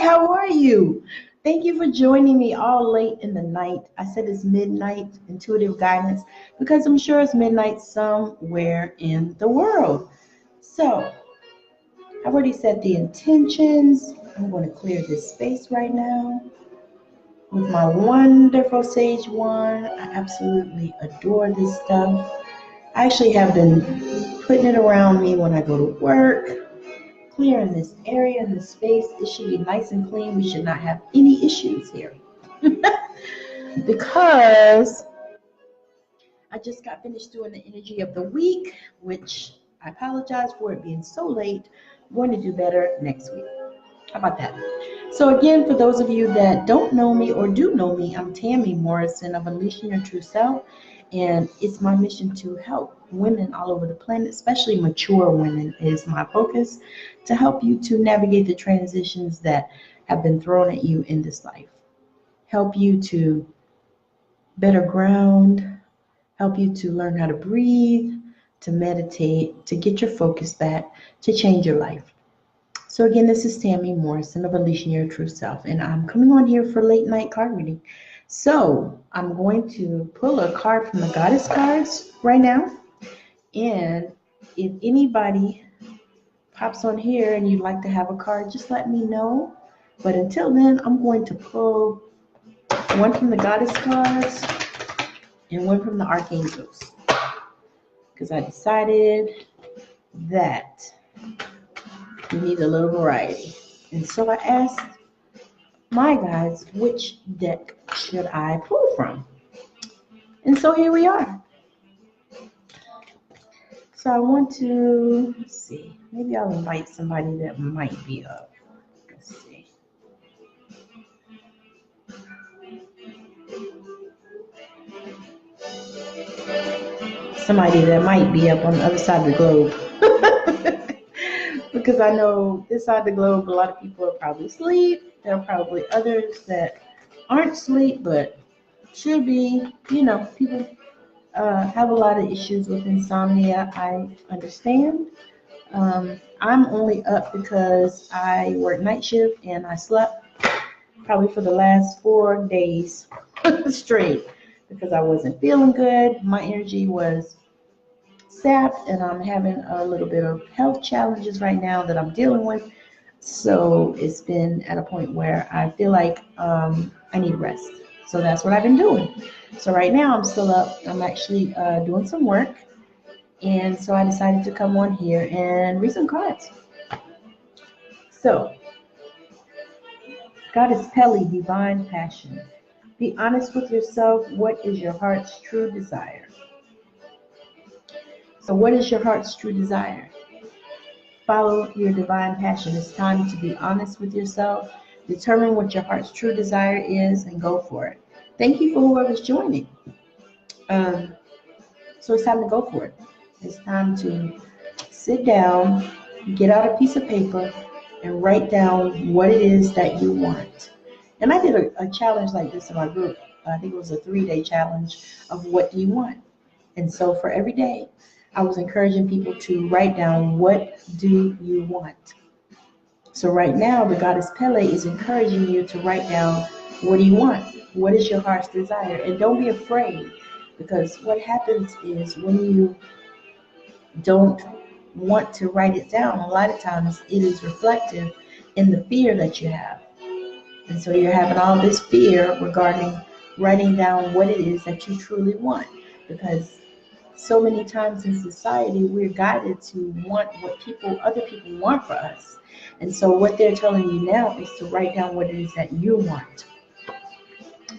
how are you? Thank you for joining me all late in the night. I said it's midnight intuitive guidance because I'm sure it's midnight somewhere in the world. So, I've already set the intentions. I'm going to clear this space right now with my wonderful sage wand. I absolutely adore this stuff. I actually have been putting it around me when I go to work, clearing this area and this space. It should be nice and clean. We should not have any issues here. Because I just got finished doing the energy of the week, which I apologize for it being so late. I'm going to do better next week. How about that? So again, for those of you that don't know me or do know me, I'm Tammy Morrison of Unleashing Your True Self, and it's my mission to help women all over the planet, especially mature women, is my focus, to help you to navigate the transitions that have been thrown at you in this life, help you to better ground, help you to learn how to breathe, to meditate, to get your focus back, to change your life. So again, this is Tammy Morrison of Unleashing Your True Self, and I'm coming on here for late night card reading. So I'm going to pull a card from the Goddess cards right now, and if anybody pops on here and you'd like to have a card, just let me know. But until then, I'm going to pull one from the Goddess cards and one from the Archangels, because I decided that we need a little variety. And so I asked my guides, which deck should I pull from? And so here we are. So I want to, let's see, maybe I'll invite somebody that might be up. Let's see. Somebody that might be up on the other side of the globe. Because I know this side of the globe, a lot of people are probably asleep. There are probably others that aren't asleep, but should be. You know, people have a lot of issues with insomnia. I understand. I'm only up because I work night shift and I slept probably for the last 4 days straight because I wasn't feeling good. My energy was sapped, and I'm having a little bit of health challenges right now that I'm dealing with. So it's been at a point where I feel like I need rest. So that's what I've been doing. So right now I'm still up. I'm actually doing some work. And so I decided to come on here and read some cards. So, Goddess Pele, Divine Passion. Be honest with yourself. What is your heart's true desire? So what is your heart's true desire? Follow your divine passion. It's time to be honest with yourself. Determine what your heart's true desire is and go for it. Thank you for whoever's joining. So it's time to go for it. It's time to sit down, get out a piece of paper, and write down what it is that you want. And I did a challenge like this in my group. I think it was a 3-day challenge of what do you want. And so for every day, I was encouraging people to write down, what do you want? So right now, the Goddess Pele is encouraging you to write down, what do you want? What is your heart's desire? And don't be afraid, because what happens is when you don't want to write it down, a lot of times it is reflective in the fear that you have. And so you're having all this fear regarding writing down what it is that you truly want, because so many times in society, we're guided to want what other people want for us. And so what they're telling you now is to write down what it is that you want.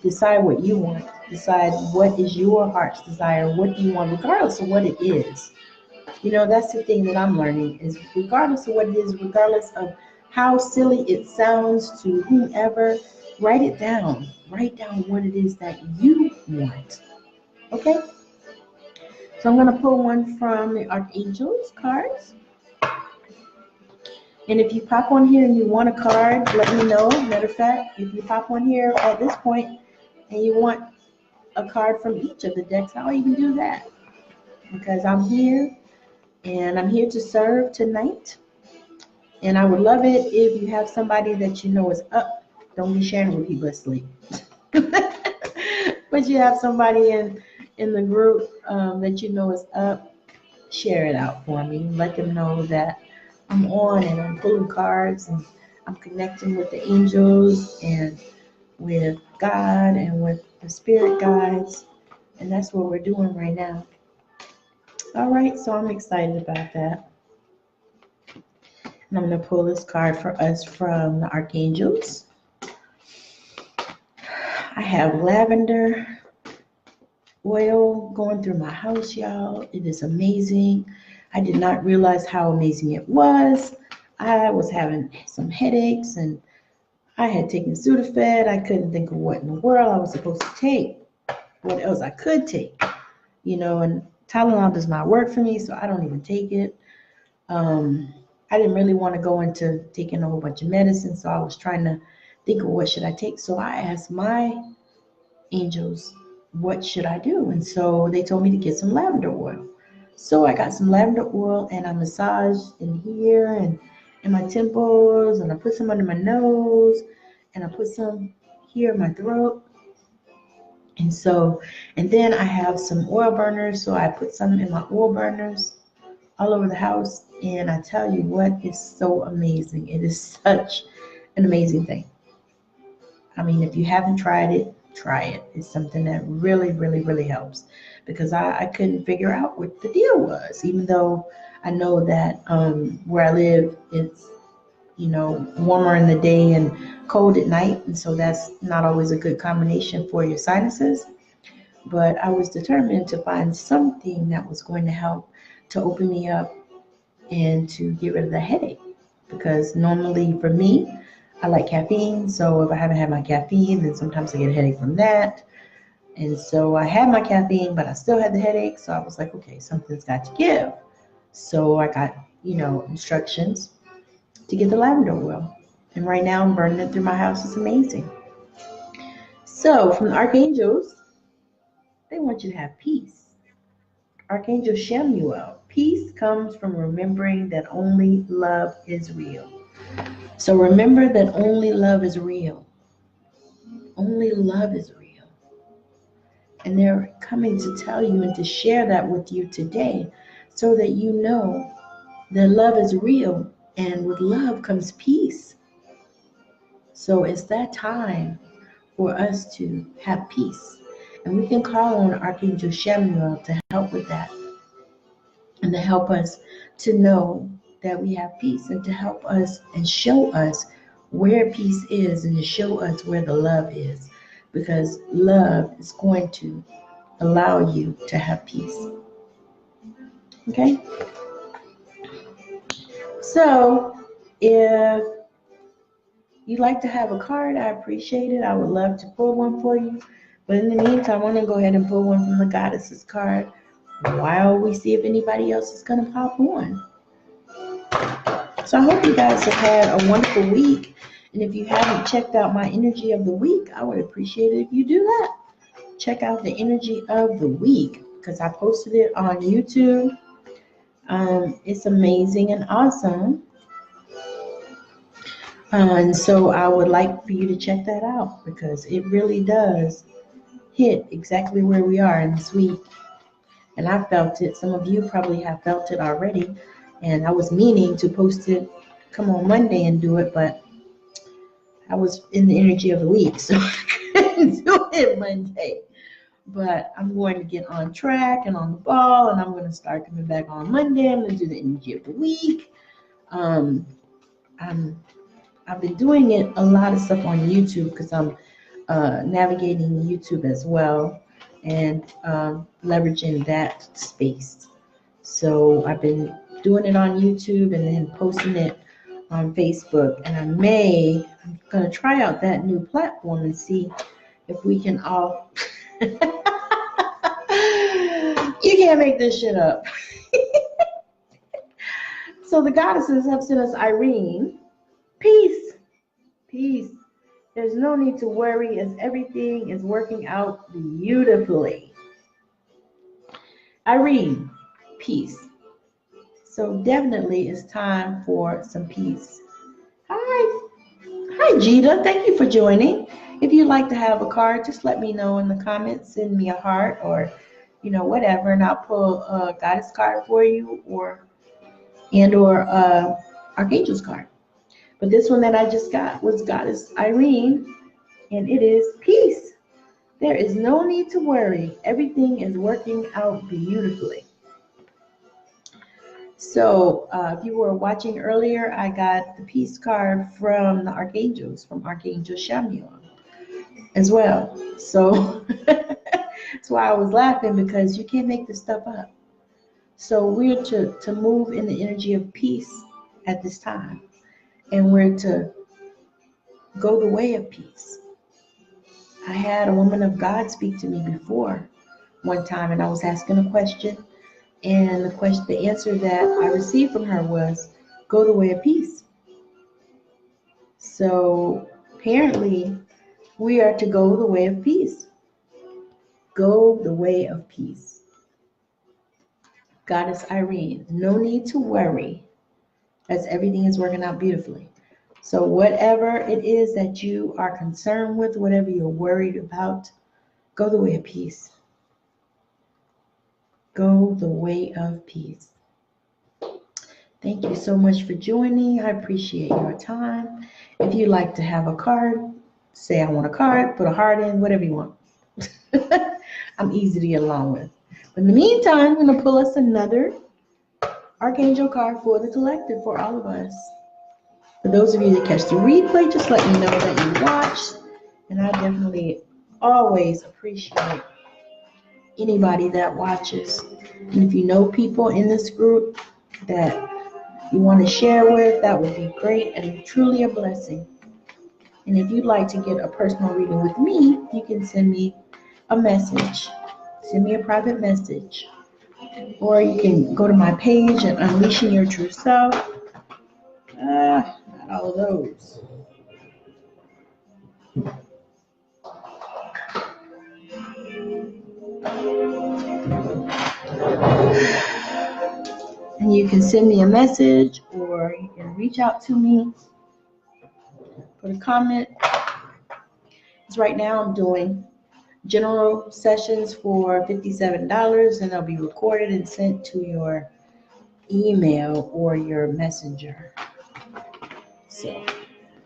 Decide what you want. Decide what is your heart's desire. What do you want, regardless of what it is. You know, that's the thing that I'm learning, is regardless of what it is, regardless of how silly it sounds to whomever, write it down. Write down what it is that you want. Okay? So I'm going to pull one from the Archangels cards. And if you pop on here and you want a card, let me know. Matter of fact, if you pop on here at this point and you want a card from each of the decks, I'll even do that. Because I'm here and I'm here to serve tonight. And I would love it if you have somebody that you know is up. Don't be sharing with people asleep. But you have somebody in the group that you know is up. Share it out for me. Let them know that I'm on and I'm pulling cards and I'm connecting with the angels and with God and with the spirit guides. And that's what we're doing right now. All right, so I'm excited about that. And I'm going to pull this card for us from the Archangels. I have lavender oil going through my house, y'all. It is amazing. I did not realize how amazing it was. I was having some headaches and I had taken Sudafed. I couldn't think of what in the world I was supposed to take, what else I could take, and Tylenol does not work for me, so I don't even take it. I didn't really want to go into taking a whole bunch of medicine, so I was trying to think of what should I take. So I asked my angels, what should I do? And so they told me to get some lavender oil. So I got some lavender oil and I massaged in here and in my temples, and I put some under my nose, and I put some here in my throat. And then I have some oil burners, so I put some in my oil burners all over the house. And I tell you what, it's so amazing. It is such an amazing thing. I mean, if you haven't tried it, try it. It's something that really, really, really helps, because I couldn't figure out what the deal was, even though I know that where I live, it's, warmer in the day and cold at night. And so that's not always a good combination for your sinuses. But I was determined to find something that was going to help to open me up and to get rid of the headache. Because normally for me, I like caffeine. So if I haven't had my caffeine, then sometimes I get a headache from that. And so I had my caffeine, but I still had the headache. So I was like, okay, something's got to give. So I got, instructions to get the lavender oil. And right now I'm burning it through my house. It's amazing. So from the Archangels, they want you to have peace. Archangel Shemuel, peace comes from remembering that only love is real. So remember that only love is real. Only love is real. And they're coming to tell you and to share that with you today, so that you know that love is real, and with love comes peace. So it's that time for us to have peace. And we can call on Archangel Shemuel to help with that, and to help us to know that we have peace, and to help us and show us where peace is, and to show us where the love is, because love is going to allow you to have peace. Okay? So if you'd like to have a card, I appreciate it. I would love to pull one for you. But in the meantime, I'm going to go ahead and pull one from the Goddesses card while we see if anybody else is going to pop on. So I hope you guys have had a wonderful week. And if you haven't checked out my energy of the week, I would appreciate it if you do that. Check out the energy of the week, because I posted it on YouTube. It's amazing and awesome. And so I would like for you to check that out, because it really does hit exactly where we are in this week. And I felt it. Some of you probably have felt it already. And I was meaning to post it, come on Monday and do it, but I was in the energy of the week, so I couldn't do it Monday. But I'm going to get on track and on the ball, and I'm going to start coming back on Monday. I'm going to do the energy of the week. I've been doing it a lot of stuff on YouTube, because I'm navigating YouTube as well, and leveraging that space. So I've been doing it on YouTube and then posting it on Facebook, and I'm going to try out that new platform and see if we can all you can't make this shit up. So the Goddesses have sent us Irene. Peace. Peace. There's no need to worry, as everything is working out beautifully. Irene, peace. So definitely it's time for some peace. Hi, Jita. Thank you for joining. If you'd like to have a card, just let me know in the comments. Send me a heart or, whatever, and I'll pull a goddess card for you, or Archangel's card. But this one that I just got was Goddess Irene, and it is peace. There is no need to worry. Everything is working out beautifully. So if you were watching earlier, I got the peace card from the Archangels, from Archangel Chamuel as well. So that's why I was laughing, because you can't make this stuff up. So we're to move in the energy of peace at this time. And we're to go the way of peace. I had a woman of God speak to me before one time, and I was asking a question. And the answer that I received from her was, go the way of peace. So apparently we are to go the way of peace. Go the way of peace. Goddess Irene, no need to worry, as everything is working out beautifully. So whatever it is that you are concerned with, whatever you're worried about, go the way of peace. Go the way of peace. Thank you so much for joining. I appreciate your time. If you'd like to have a card, say I want a card, put a heart in, whatever you want. I'm easy to get along with. But in the meantime, I'm going to pull us another Archangel card for the collective, for all of us. For those of you that catch the replay, just let me know that you watched. And I definitely always appreciate anybody that watches. And if you know people in this group that you want to share with, that would be great and truly a blessing. And if you'd like to get a personal reading with me, you can send me a message. Send me a private message. Or you can go to my page at Unleashing Your True Self. Not all of those. And you can send me a message, or you can reach out to me, put a comment. Because right now I'm doing general sessions for $57, and they'll be recorded and sent to your email or your messenger. So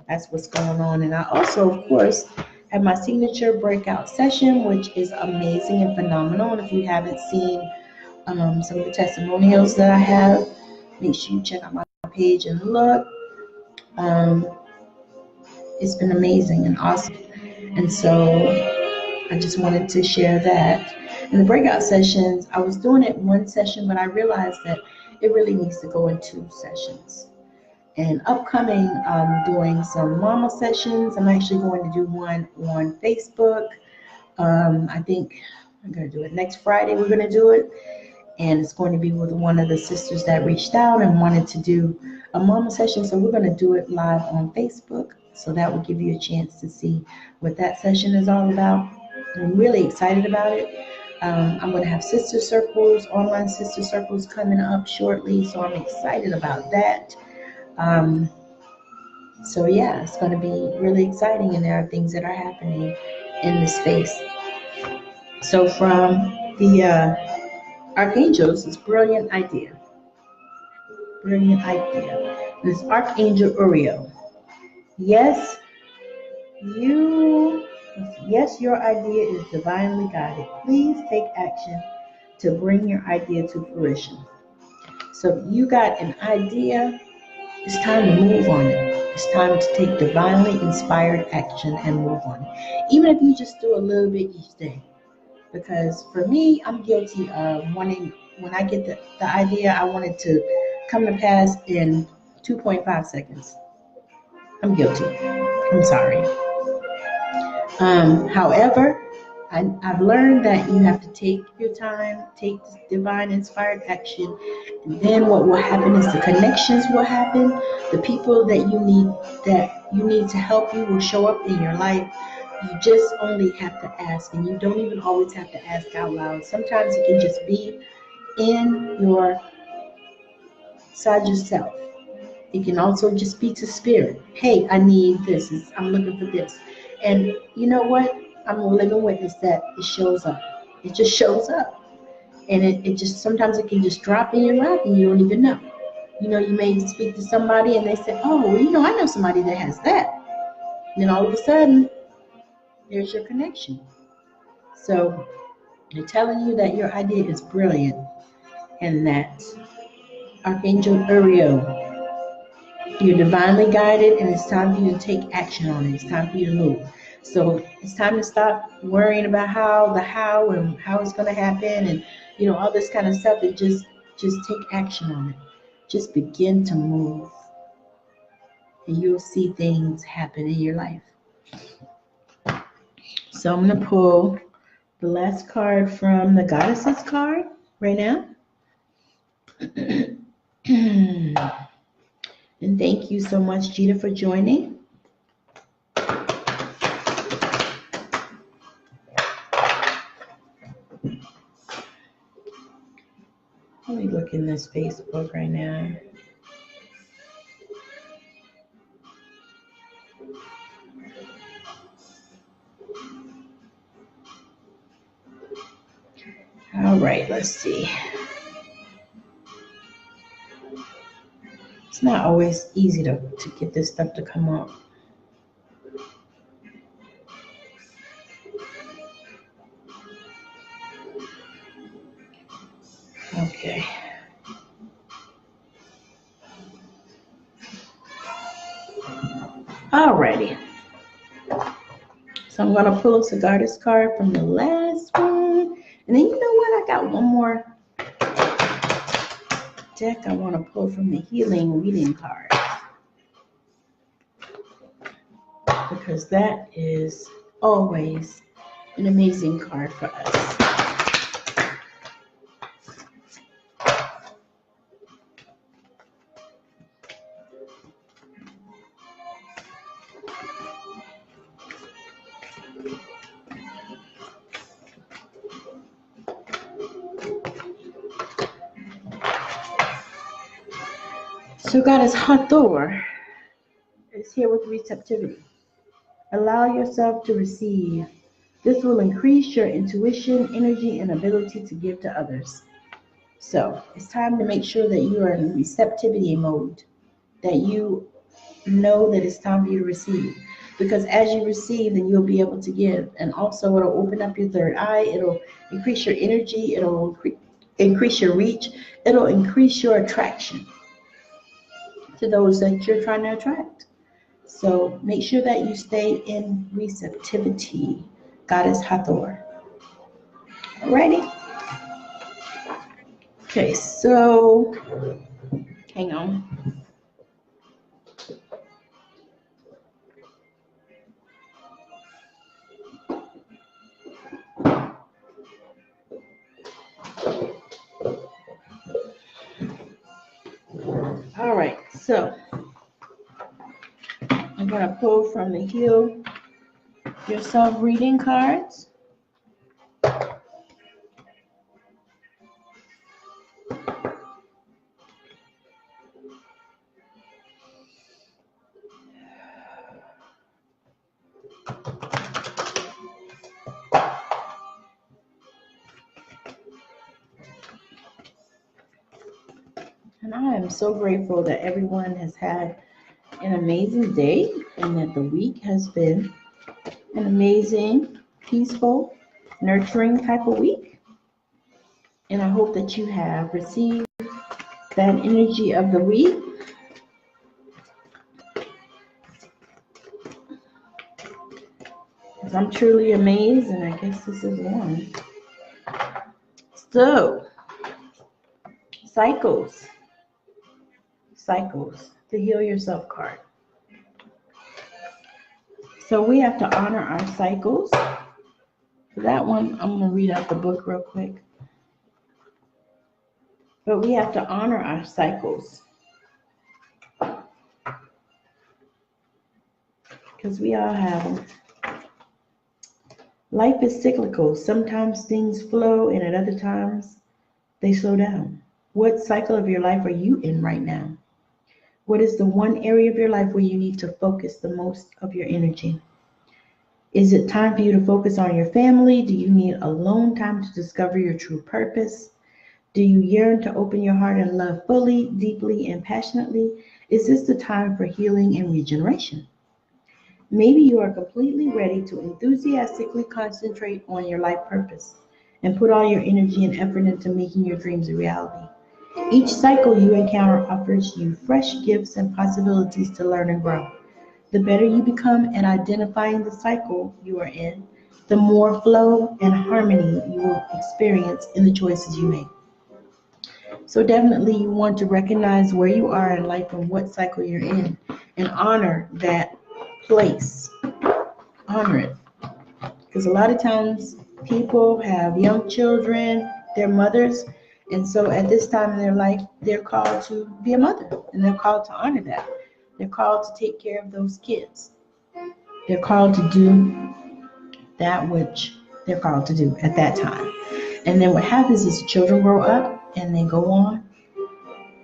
that's what's going on. And I also, of course, have my signature breakout session, which is amazing and phenomenal. And if you haven't seen some of the testimonials that I have, make sure you check out my page and look. It's been amazing and awesome. And so I just wanted to share that. In the breakout sessions, I was doing it one session, but I realized that it really needs to go in 2 sessions. And upcoming, I'm doing some mama sessions. I'm actually going to do one on Facebook. I think I'm going to do it next Friday. We're going to do it. And it's going to be with one of the sisters that reached out and wanted to do a mama session. So we're going to do it live on Facebook. So that will give you a chance to see what that session is all about. I'm really excited about it. I'm going to have sister circles, online sister circles coming up shortly. So I'm excited about that. So yeah, it's going to be really exciting, and there are things that are happening in this space. So from the Archangels, it's brilliant idea. Brilliant idea. And it's Archangel Oracle. Yes, your idea is divinely guided. Please take action to bring your idea to fruition. So you got an idea, it's time to move on it. It's time to take divinely inspired action and move on it. Even if you just do a little bit each day. Because for me, I'm guilty of wanting, when I get the idea, I want it to come to pass in 2.5 seconds. I'm guilty. I'm sorry. However, I've learned that you have to take your time, take divine inspired action, and then what will happen is the connections will happen. The people that you need to help you will show up in your life. You just only have to ask, and you don't even always have to ask out loud. Sometimes it can just be in your inside yourself. It can also just speak to spirit. Hey, I need this. I'm looking for this. And you know what? I'm a living witness that it shows up. It just shows up. And it just sometimes it can just drop in your lap and you don't even know. You know, you may speak to somebody and they say, oh, well, you know, I know somebody that has that. And then all of a sudden, there's your connection. So they're telling you that your idea is brilliant and that Archangel Uriel, you're divinely guided and it's time for you to take action on it. It's time for you to move. So it's time to stop worrying about how and how it's going to happen and, you know, all this kind of stuff and just take action on it. Just begin to move and you'll see things happen in your life. So I'm going to pull the last card from the Goddesses card right now. And thank you so much, Gita, for joining. Let me look in this Facebook right now. All right, let's see. It's not always easy to get this stuff to come up. Okay. Alrighty. So I'm gonna pull us a Goddess card from the last one. And then you know what? I got one more deck I want to pull from the healing reading card. Because that is always an amazing card for us. So Goddess Hathor is here with receptivity. Allow yourself to receive. This will increase your intuition, energy, and ability to give to others. So it's time to make sure that you are in receptivity mode, that you know that it's time for you to receive. Because as you receive, then you'll be able to give. And also it'll open up your third eye. It'll increase your energy. It'll increase your reach. It'll increase your attraction to those that you're trying to attract. So make sure that you stay in receptivity, Goddess Hathor. Alrighty. Okay, so hang on. All right, so I'm going to pull from the Heal Yourself reading cards. And I am so grateful that everyone has had an amazing day and that the week has been an amazing, peaceful, nurturing type of week. And I hope that you have received that energy of the week. Because I'm truly amazed, and I guess this is one. So, cycles, the Heal Yourself card. So we have to honor our cycles. For that one, I'm going to read out the book real quick. But we have to honor our cycles. Because we all have them. Life is cyclical. Sometimes things flow and at other times they slow down. What cycle of your life are you in right now? What is the one area of your life where you need to focus the most of your energy? Is it time for you to focus on your family? Do you need alone time to discover your true purpose? Do you yearn to open your heart and love fully, deeply, and passionately? Is this the time for healing and regeneration? Maybe you are completely ready to enthusiastically concentrate on your life purpose and put all your energy and effort into making your dreams a reality. Each cycle you encounter offers you fresh gifts and possibilities to learn and grow. The better you become at identifying the cycle you are in, the more flow and harmony you will experience in the choices you make. So definitely you want to recognize where you are in life and what cycle you're in and honor that place. Honor it. Because a lot of times people have young children, they're mothers, and so at this time in their life, they're called to be a mother and they're called to honor that. They're called to take care of those kids. They're called to do that which they're called to do at that time. And then what happens is the children grow up and they go on,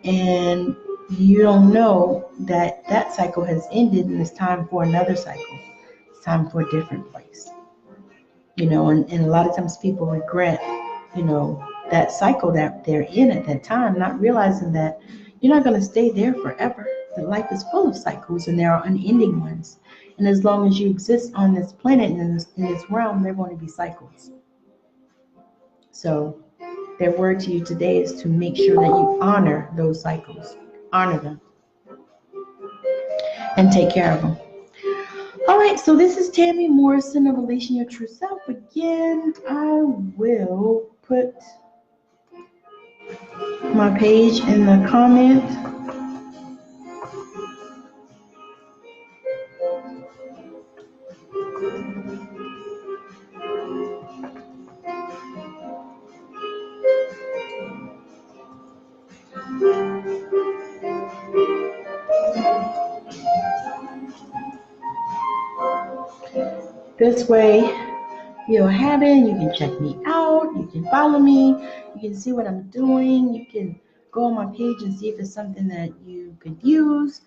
and you don't know that that cycle has ended and it's time for another cycle. It's time for a different place. And a lot of times people regret, that cycle that they're in at that time, not realizing that you're not going to stay there forever. That life is full of cycles and there are unending ones. And as long as you exist on this planet and in this realm, there are going to be cycles. So their word to you today is to make sure that you honor those cycles. Honor them. And take care of them. All right, so this is Tammy Morrison of Releasing Your True Self. Again, I will put my page in the comment. This way, you'll have it. You can check me out. You can follow me. You can see what I'm doing. You can go on my page and see if it's something that you could use.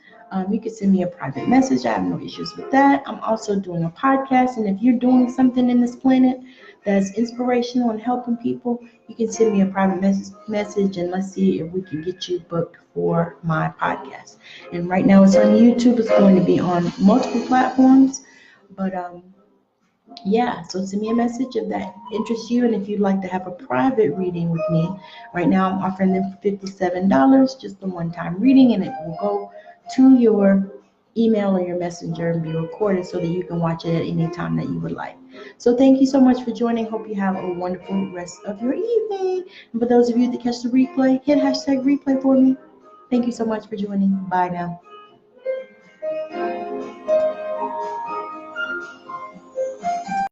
You can send me a private message. I have no issues with that. I'm also doing a podcast. And if you're doing something in this planet that's inspirational and helping people, you can send me a private message and let's see if we can get you booked for my podcast. And right now it's on YouTube. It's going to be on multiple platforms. But yeah, so send me a message if that interests you, and if you'd like to have a private reading with me. Right now I'm offering them for $57, just a one-time reading, and it will go to your email or your messenger and be recorded so that you can watch it at any time that you would like. So thank you so much for joining. Hope you have a wonderful rest of your evening. And for those of you that catch the replay, hit hashtag replay for me. Thank you so much for joining. Bye now.